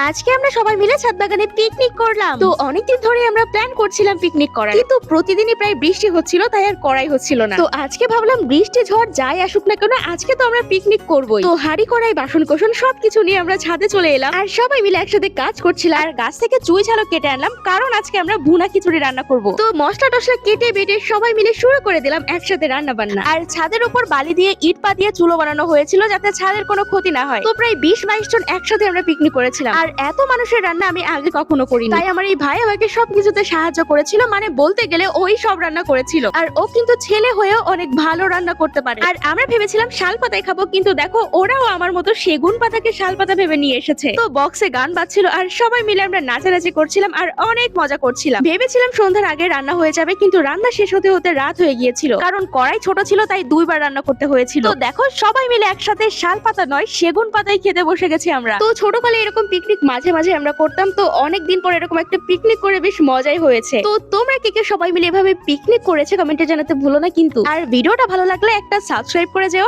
আজকে আমরা সবাই মিলে ছাদ বাগানে পিকনিক করলাম। তো অনেকদিন ধরে আমরা প্ল্যান করছিলাম পিকনিক করার, কিন্তু প্রতিদিনই প্রায় বৃষ্টি হচ্ছিল, তাই আর করাই হচ্ছিল না। তো আজকে ভাবলাম বৃষ্টি ঝড় যাই আসুক না কেন, আজকে তো আমরা পিকনিক করবোই। তো হাঁড়ি কড়াই বাসন কোসন সবকিছু নিয়ে আমরা ছাদে চলে এলাম আর সবাই মিলে একসাথে কাজ করছিলাম। আর গাছ থেকে চুই ঝালও কেটে আনলাম, কারণ আজকে আমরা ভুনা খিচুড়ি রান্না করব। তো মশলা টসলা কেটে বেটে সবাই মিলে শুরু করে দিলাম একসাথে রান্না বান্না। আর ছাদের উপর বালি দিয়ে ইট পা দিয়ে চুলো বানানো হয়েছিল, যাতে ছাদের কোনো ক্ষতি না হয়। তো প্রায় 20-22 জন একসাথে আমরা পিকনিক করেছিলাম। আর এত মানুষের রান্না আমি আগে কখনো করিনি, তাই আমার এই ভাই আমাকে সবকিছুতে সাহায্য করেছিল। মানে বলতে গেলে ওই সব রান্না করেছিল। আর ও কিন্তু ছেলে হয়েও অনেক ভালো রান্না করতে পারে। আর আমরা ভেবেছিলাম শাল পাতায় খাবো, কিন্তু দেখো ওরাও আমার মতো সেগুন পাতাকে শাল পাতা ভেবে নিয়ে এসেছে। তো বক্সে গান বাজছিল আর সবাই মিলে আমরা নাচানাচি করছিলাম আর অনেক মজা করছিলাম। ভেবেছিলাম সন্ধ্যার আগে রান্না হয়ে যাবে, কিন্তু রান্না শেষ হতে হতে রাত হয়ে গিয়েছিল, কারণ কড়াই ছোট ছিল, তাই 2বার রান্না করতে হয়েছিল। তো দেখো সবাই মিলে একসাথে শাল পাতা নয় সেগুন পাতায় খেতে বসে গেছি আমরা। তো ছোটকালে এরকম পিকনিক মাঝে মাঝে আমরা করতাম, তো অনেকদিন পর এরকম একটা পিকনিক করে বেশ মজাই হয়েছে। তো তোমরা কে কে সবাই মিলে এভাবে পিকনিক করেছে কমেন্টে জানাতে ভুলো না কিন্তু। আর ভিডিওটা ভালো লাগলে একটা সাবস্ক্রাইব করে যেও।